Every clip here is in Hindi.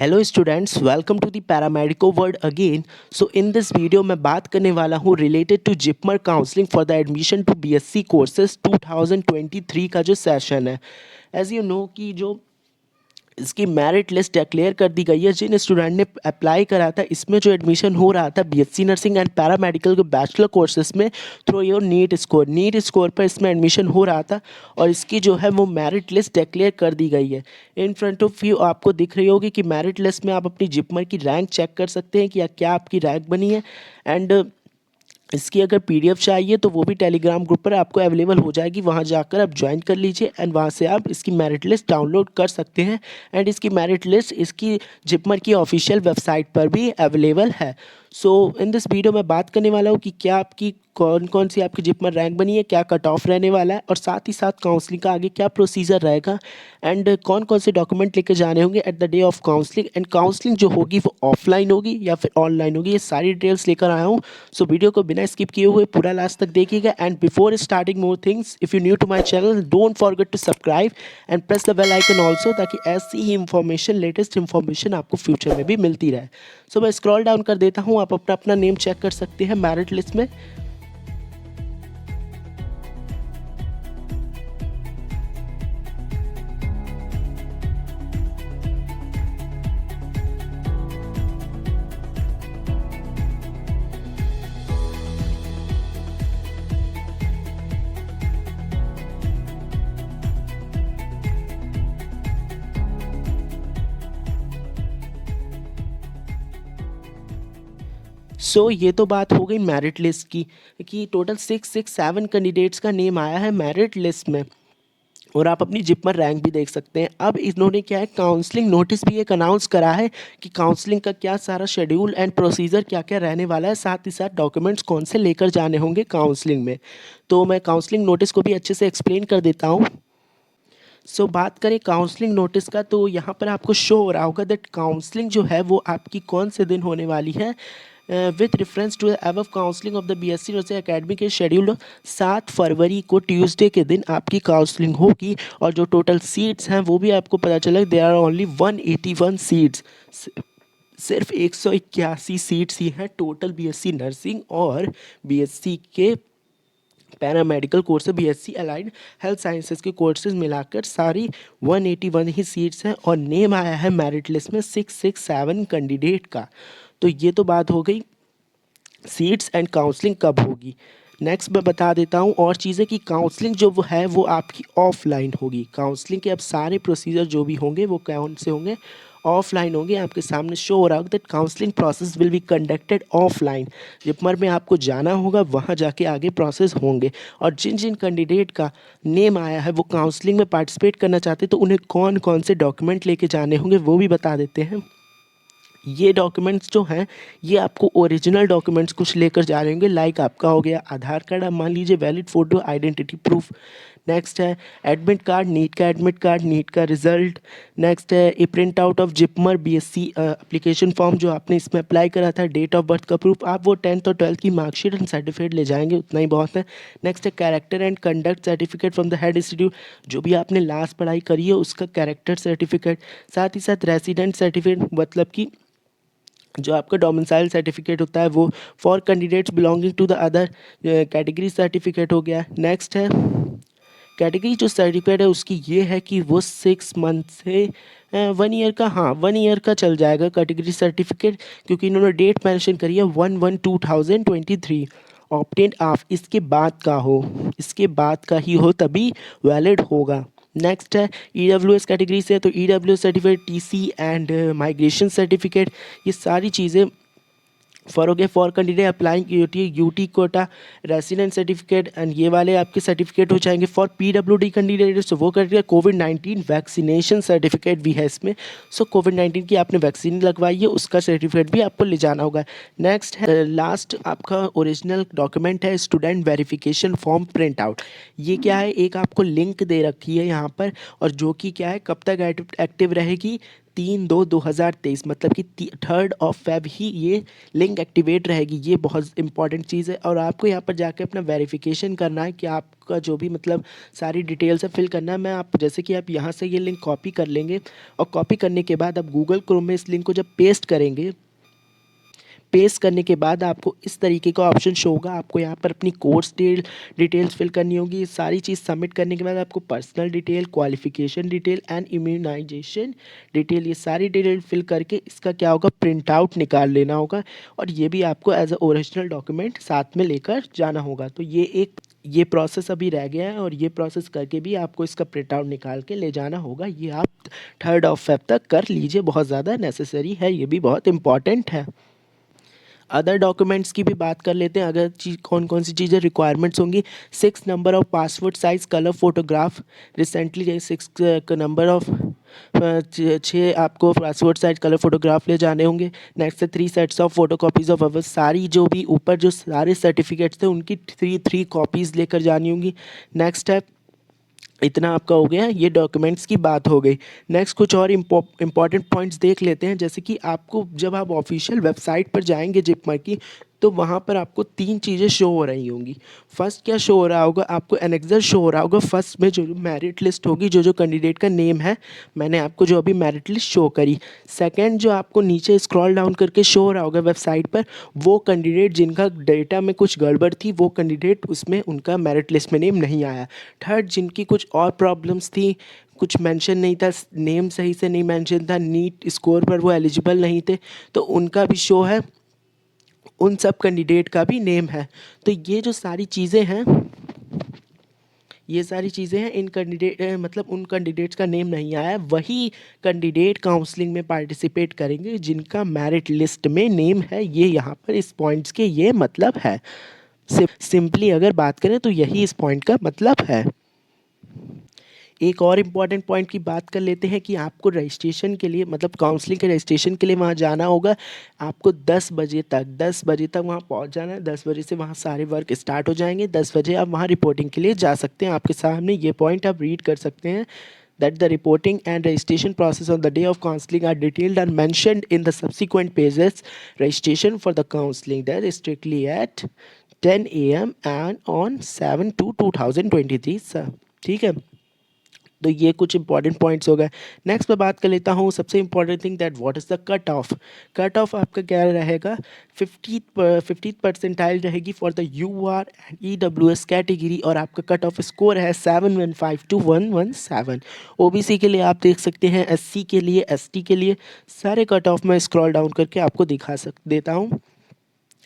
Hello students, welcome to the Paramedico world again. So in this video मैं बात करने वाला हूँ related to JIPMER counselling for the admission to BSc courses 2023 का जो सेशन है। एज यू नो कि जो इसकी मेरिट लिस्ट डिक्लेयर कर दी गई है, जिन स्टूडेंट ने अप्लाई करा था इसमें जो एडमिशन हो रहा था बीएससी नर्सिंग एंड पैरामेडिकल के बैचलर कोर्सेज में थ्रू योर नीट स्कोर पर इसमें एडमिशन हो रहा था और इसकी जो है वो मेरिट लिस्ट डिक्लेयर कर दी गई है। इन फ्रंट ऑफ यू आपको दिख रही होगी कि मेरिट लिस्ट में आप अपनी जिपमर की रैंक चेक कर सकते हैं कि क्या आपकी रैंक बनी है। एंड इसकी अगर पीडीएफ चाहिए तो वो भी टेलीग्राम ग्रुप पर आपको अवेलेबल हो जाएगी, वहाँ जाकर आप ज्वाइन कर लीजिए एंड वहाँ से आप इसकी मेरिट लिस्ट डाउनलोड कर सकते हैं। एंड इसकी मेरिट लिस्ट इसकी जिपमर की ऑफिशियल वेबसाइट पर भी अवेलेबल है। सो इन दिस वीडियो में बात करने वाला हूँ कि क्या आपकी कौन कौन सी आपकी जिपमर रैंक बनी है, क्या कट ऑफ रहने वाला है और साथ ही साथ काउंसलिंग का आगे क्या प्रोसीजर रहेगा एंड कौन कौन से डॉक्यूमेंट लेके जाने होंगे at the day of counselling. And counselling जो होगी वो ऑफलाइन होगी या फिर ऑनलाइन होगी, ये सारी डिटेल्स लेकर आया हूँ। सो वीडियो को बिना स्किप किए हुए पूरा लास्ट तक देखिएगा। And before starting more things, if you new to my channel don't forget to subscribe and press the bell icon also, ताकि ऐसी ही इंफॉर्मेशन लेटेस्ट इंफॉर्मेशन आपको फ्यूचर में भी मिलती रहे। सो मैं स्क्रॉल डाउन कर देता हूँ, आप अपना नेम चेक कर सकते हैं मेरिट लिस्ट में। ये तो बात हो गई मेरिट लिस्ट की कि टोटल 667 कैंडिडेट्स का नेम आया है मेरिट लिस्ट में और आप अपनी जिपमर रैंक भी देख सकते हैं। अब इन्होंने क्या है, काउंसलिंग नोटिस भी एक अनाउंस करा है कि काउंसलिंग का क्या सारा शेड्यूल एंड प्रोसीजर क्या क्या रहने वाला है, साथ ही साथ डॉक्यूमेंट्स कौन से लेकर जाने होंगे काउंसलिंग में। तो मैं काउंसलिंग नोटिस को भी अच्छे से एक्सप्लेन कर देता हूँ। बात करें काउंसलिंग नोटिस का, तो यहाँ पर आपको शो हो रहा होगा दैट काउंसलिंग जो है वो आपकी कौन से दिन होने वाली है। With reference to the above counselling of the BSc nursing academy के शेड्यूल 7 फरवरी को ट्यूसडे के दिन आपकी काउंसलिंग होगी और जो टोटल सीट्स हैं वो भी आपको पता चला देयर आर ओनली 181 सीट्स। सिर्फ 181 सीट्स ही हैं टोटल बीएससी नर्सिंग और बीएससी के पैरामेडिकल कोर्स है, बीएससी अलाइड हेल्थ साइंसेज के कोर्सेज मिलाकर सारी 181 ही सीट्स हैं और नेम आया है मेरिट लिस्ट में 667 कैंडिडेट का। तो ये तो बात हो गई सीट्स एंड काउंसलिंग कब होगी। नेक्स्ट मैं बता देता हूँ और चीज़ें कि काउंसलिंग जो वो है वो आपकी ऑफलाइन होगी। काउंसलिंग के अब सारे प्रोसीजर जो भी होंगे वो कौन से होंगे, ऑफलाइन होंगे। आपके सामने शो हो रहा होगा that counselling process will be conducted offline. JIPMER में आपको जाना होगा, वहाँ जाके आगे प्रोसेस होंगे। और जिन जिन कैंडिडेट का नेम आया है वो काउंसलिंग में पार्टिसिपेट करना चाहते हैं तो उन्हें कौन कौन से डॉक्यूमेंट लेके जाने होंगे वो भी बता देते हैं। ये डॉक्यूमेंट्स जो हैं ये आपको ओरिजिनल डॉक्यूमेंट्स कुछ लेकर जा रहे होंगे, लाइक आपका हो गया आधार कार्ड, आप मान लीजिए valid photo, identity proof. Next है एडमिट कार्ड, नीट का एडमिट कार्ड, नीट का रिजल्ट। नेक्स्ट है a print out of JIPMER BSc application form जो आपने इसमें अप्लाई करा था, डेट ऑफ बर्थ का प्रूफ। आप वो 10th और 12th की मार्कशीट एंड सर्टिफिकेट ले जाएंगे, उतना ही बहुत है। नेक्स्ट है character and conduct certificate from the head institute, जो भी आपने लास्ट पढ़ाई करी है उसका कैरेक्टर सर्टिफिकेट। साथ ही साथ रेसिडेंट सर्टिफिकेट, मतलब कि जो आपका डोमिसाइल सर्टिफिकेट होता है वो for candidates belonging to the other category certificate हो गया। नेक्स्ट है कैटेगरी जो सर्टिफिकेट है उसकी ये है कि वो 6 मंथ से 1 ईयर का, हाँ 1 ईयर का चल जाएगा कैटेगरी सर्टिफिकेट, क्योंकि इन्होंने डेट मेंशन करी है 1/1/2023। ऑब्टेन आप इसके बाद का हो, इसके बाद का ही हो तभी वैलिड होगा। नेक्स्ट है ईडब्ल्यूएस कैटेगरी से, तो EWS certificate, TC and migration certificate, ये सारी चीज़ें for candidate applying UT quota resident certificate and ये वाले आपके सर्टिफिकेट हो जाएंगे। फॉर पीडब्ल्यूडी कैंडिडेट तो वो करिए कोविड-19 वैक्सीनेशन सर्टिफिकेट भी है इसमें। कोविड-19 की आपने वैक्सीन लगवाई है उसका सर्टिफिकेट भी आपको ले जाना होगा। नेक्स्ट है लास्ट आपका ओरिजिनल डॉक्यूमेंट है student verification form print out. ये क्या है, एक आपको लिंक दे रखी है यहाँ पर और जो कि क्या है कब तक एक्टिव रहेगी, 3/2/2023 मतलब कि 3rd ही ये लिंक एक्टिवेट रहेगी। ये बहुत इंपॉर्टेंट चीज़ है और आपको यहाँ पर जाके अपना वेरिफिकेशन करना है कि आपका जो भी मतलब सारी डिटेल्स है फिल करना है। मैं आप जैसे कि आप यहाँ से ये लिंक कॉपी कर लेंगे और कॉपी करने के बाद आप गूगल क्रोम में इस लिंक को जब पेस्ट करेंगे, पेस्ट करने के बाद आपको इस तरीके का ऑप्शन शो होगा। आपको यहाँ पर अपनी कोर्स डिटेल्स फिल करनी होगी। सारी चीज़ सबमिट करने के बाद आपको personal detail, qualification detail and immunisation detail, ये सारी डिटेल फिल करके इसका क्या होगा, प्रिंट आउट निकाल लेना होगा और ये भी आपको एज अ ओरिजिनल डॉक्यूमेंट साथ में लेकर जाना होगा। तो ये प्रोसेस अभी रह गया है और ये प्रोसेस करके भी आपको इसका प्रिंट आउट निकाल के ले जाना होगा। ये आप 3rd तक कर लीजिए, बहुत ज़्यादा नेसेसरी है, ये भी बहुत इंपॉर्टेंट है। अदर डॉक्यूमेंट्स की भी बात कर लेते हैं, अगर चीज कौन कौन सी चीज़ें रिक्वायरमेंट्स होंगी। 6 number of passport size colour photograph, recently 6 number of 6 आपको पासपोर्ट साइज कलर फोटोग्राफ ले जाने होंगे। नेक्स्ट है 3 sets of photo copies of our, सारी जो भी ऊपर जो सारे सर्टिफिकेट्स थे उनकी 3 कॉपीज़ लेकर जानी होंगी। नेक्स्ट है, इतना आपका हो गया, ये डॉक्यूमेंट्स की बात हो गई। नेक्स्ट कुछ और इम्पॉर्टेंट पॉइंट्स देख लेते हैं, जैसे कि आपको जब आप ऑफिशियल वेबसाइट पर जाएंगे जिपमर की, तो वहाँ पर आपको 3 चीज़ें शो हो रही होंगी। फर्स्ट क्या शो हो रहा होगा, आपको एनेक्सर शो हो रहा होगा। फर्स्ट में जो मेरिट लिस्ट होगी, जो कैंडिडेट का नेम है, मैंने आपको जो अभी मेरिट लिस्ट शो करी। सेकंड जो आपको नीचे स्क्रॉल डाउन करके शो हो रहा होगा वेबसाइट पर, वो कैंडिडेट जिनका डेटा में कुछ गड़बड़ थी, वो कैंडिडेट उसमें उनका मेरिट लिस्ट में नेम नहीं आया। थर्ड, जिनकी कुछ और प्रॉब्लम्स थी, कुछ मेंशन नहीं था, नेम सही से नहीं मेंशन था, नीट स्कोर पर वो एलिजिबल नहीं थे, तो उनका भी शो है, उन सब कैंडिडेट का भी नेम है। तो ये जो सारी चीज़ें हैं, ये सारी चीज़ें हैं, इन कैंडिडेट मतलब उन कैंडिडेट्स का नेम नहीं आया, वही कैंडिडेट काउंसलिंग में पार्टिसिपेट करेंगे जिनका मेरिट लिस्ट में नेम है। ये यहाँ पर इस पॉइंट्स के ये मतलब है। सिंपली अगर बात करें तो यही इस पॉइंट का मतलब है। एक और इम्पॉर्टेंट पॉइंट की बात कर लेते हैं कि आपको रजिस्ट्रेशन के लिए मतलब काउंसलिंग के रजिस्ट्रेशन के लिए वहाँ जाना होगा। आपको 10 बजे तक वहाँ पहुँच जाना है। 10 बजे से वहाँ सारे वर्क स्टार्ट हो जाएंगे। 10 बजे आप वहाँ रिपोर्टिंग के लिए जा सकते हैं। आपके सामने ये पॉइंट आप रीड कर सकते हैं, that the reporting and registration process on the day of counseling are detailed and mentioned in the subsequent pages. Registration for the counseling that is strictly at 10 a.m. and on 7/2/2023 sir। ठीक है, तो ये कुछ इंपॉर्टेंट पॉइंट्स हो गए। नेक्स्ट मैं बात कर लेता हूँ सबसे important thing, that what is the cut off. Cut off आपका क्या रहेगा, 50 परसेंटाइल रहेगी for the UR and EWS category और आपका कट ऑफ स्कोर है 715 to 117। OBC के लिए आप देख सकते हैं, SC के लिए, ST के लिए, सारे कट ऑफ में स्क्रॉल डाउन करके आपको दिखा देता हूँ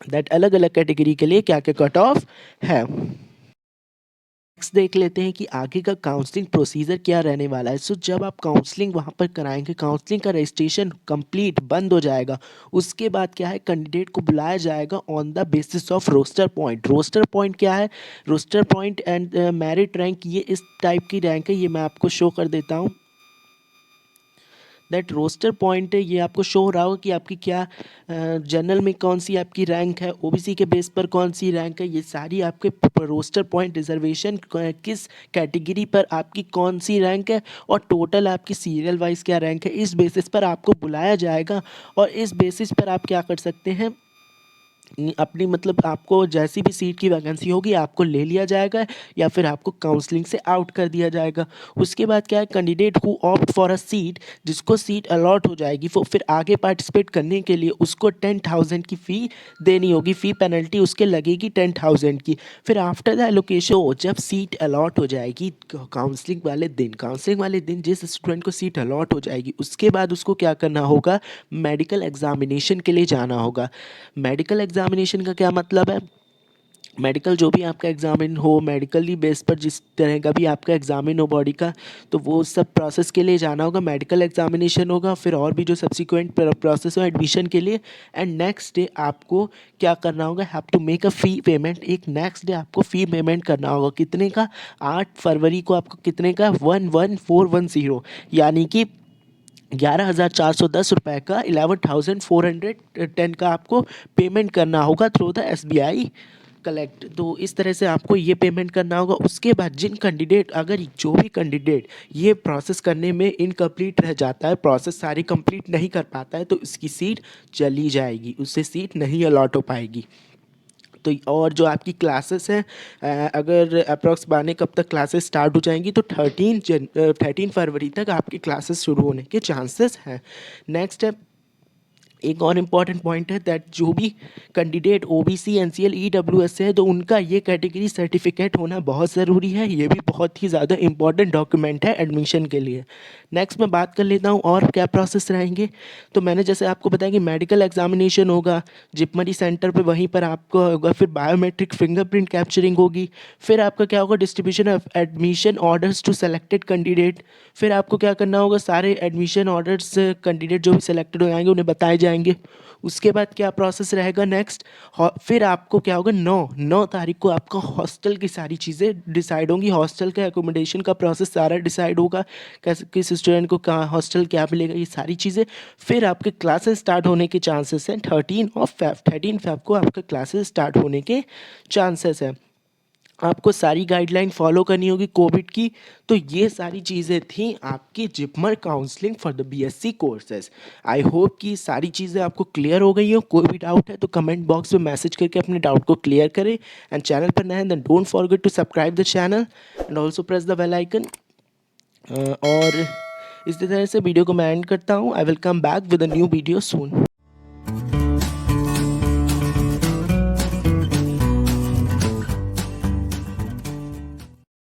दैट अलग अलग कैटेगरी के लिए क्या क्या कट ऑफ है। नेक्स्ट देख लेते हैं कि आगे का काउंसलिंग प्रोसीजर क्या रहने वाला है। सो जब आप काउंसलिंग वहाँ पर कराएंगे, काउंसलिंग का रजिस्ट्रेशन कंप्लीट बंद हो जाएगा। उसके बाद क्या है, कैंडिडेट को बुलाया जाएगा on the basis of roster point. Roster point क्या है, roster point and merit rank, ये इस टाइप की रैंक है। ये मैं आपको शो कर देता हूँ, दैट रोस्टर पॉइंट है। ये आपको शो हो रहा होगा कि आपकी क्या जनरल में कौन सी आपकी रैंक है, OBC के बेस पर कौन सी रैंक है। ये सारी आपके रोस्टर पॉइंट रिजर्वेशन किस कैटेगरी पर आपकी कौन सी रैंक है और टोटल आपकी सीरियल वाइज क्या रैंक है, इस बेसिस पर आपको बुलाया जाएगा। और इस बेसिस पर आप क्या कर सकते हैं, अपनी मतलब आपको जैसी भी सीट की वैकेंसी होगी आपको ले लिया जाएगा या फिर आपको काउंसलिंग से आउट कर दिया जाएगा। उसके बाद क्या है, candidate who opt for a seat, जिसको सीट अलॉट हो जाएगी वो फिर आगे पार्टिसिपेट करने के लिए उसको 10,000 की फ़ी देनी होगी। फ़ी पेनल्टी उसके लगेगी 10,000 की। फिर आफ्टर द एलोकेशन, जब सीट अलॉट हो जाएगी काउंसलिंग वाले दिन जिस स्टूडेंट को सीट अलॉट हो जाएगी, उसके बाद उसको क्या करना होगा, मेडिकल एग्जामिनेशन के लिए जाना होगा। मेडिकल एग्जामिनेशन का क्या मतलब है, मेडिकल जो भी आपका एग्जामिन हो, मेडिकली बेस पर जिस तरह का भी आपका एग्जामिन हो बॉडी का, तो वो सब प्रोसेस के लिए जाना होगा। मेडिकल एग्जामिनेशन होगा, फिर और भी जो सब्सिक्वेंट प्रोसेस हो एडमिशन के लिए। एंड नेक्स्ट डे आपको क्या करना होगा, have to make a fee payment. एक नेक्स्ट डे आपको फ़ी पेमेंट करना होगा, कितने का, 8 फरवरी को आपको कितने का, 11410, यानी कि 11,410 रुपये का, 11,410 का आपको पेमेंट करना होगा थ्रू द SBI कलेक्ट। तो इस तरह से आपको ये पेमेंट करना होगा। उसके बाद जिन कैंडिडेट, अगर जो भी कैंडिडेट ये प्रोसेस करने में इनकम्प्लीट रह जाता है, प्रोसेस सारी कंप्लीट नहीं कर पाता है, तो इसकी सीट चली जाएगी, उससे सीट नहीं अलॉट हो पाएगी। तो और जो आपकी क्लासेस हैं, अगर अप्रॉक्स माने कब तक क्लासेस स्टार्ट हो जाएंगी, तो 13 फरवरी तक आपकी क्लासेस शुरू होने के चांसेस हैं। नेक्स्ट है, एक और इम्पॉर्टेंट पॉइंट है दैट जो भी कैंडिडेट ओबीसी एनसीएल ईडब्ल्यूएस से है, तो उनका ये कैटेगरी सर्टिफिकेट होना बहुत ज़रूरी है। ये भी बहुत ही ज़्यादा इंपॉर्टेंट डॉक्यूमेंट है एडमिशन के लिए। नेक्स्ट मैं बात कर लेता हूँ और क्या प्रोसेस रहेंगे। तो मैंने जैसे आपको बताया कि मेडिकल एग्जामिनेशन होगा जिपमरी सेंटर पे, वहीं पर आपको होगा, फिर बायोमेट्रिक फिंगरप्रिंट कैप्चरिंग होगी, फिर आपका क्या होगा, distribution of admission orders to selected candidate. फिर आपको क्या करना होगा, सारे एडमिशन ऑर्डर्स कैंडिडेट जो भी सिलेक्टेड हो जाएंगे उन्हें बताए जाएंगे। उसके बाद क्या प्रोसेस रहेगा नेक्स्ट, फिर आपको क्या होगा, 9 तारीख को आपका हॉस्टल की सारी चीज़ें डिसाइड होंगी। हॉस्टल का एकोमोडेशन का प्रोसेस सारा डिसाइड होगा, कैसे किस स्टूडेंट को कहाँ हॉस्टल क्या मिलेगा, ये सारी चीज़ें। फिर आपके क्लासेस स्टार्ट होने के चांसेस हैं 13 फेब को आपके क्लासेस स्टार्ट होने के चांसेस हैं। आपको सारी गाइडलाइन फॉलो करनी होगी कोविड की। तो ये सारी चीज़ें थी आपकी JIPMER counselling for the BSc courses. I hope कि सारी चीज़ें आपको क्लियर हो गई हो। कोई भी डाउट है तो कमेंट बॉक्स में मैसेज करके अपने डाउट को क्लियर करें। एंड चैनल पर नए हैं then don't forget to subscribe the channel and also press the bell icon. और इस तरह से वीडियो को मैं एंड करता हूँ। I will come back with a new video soon.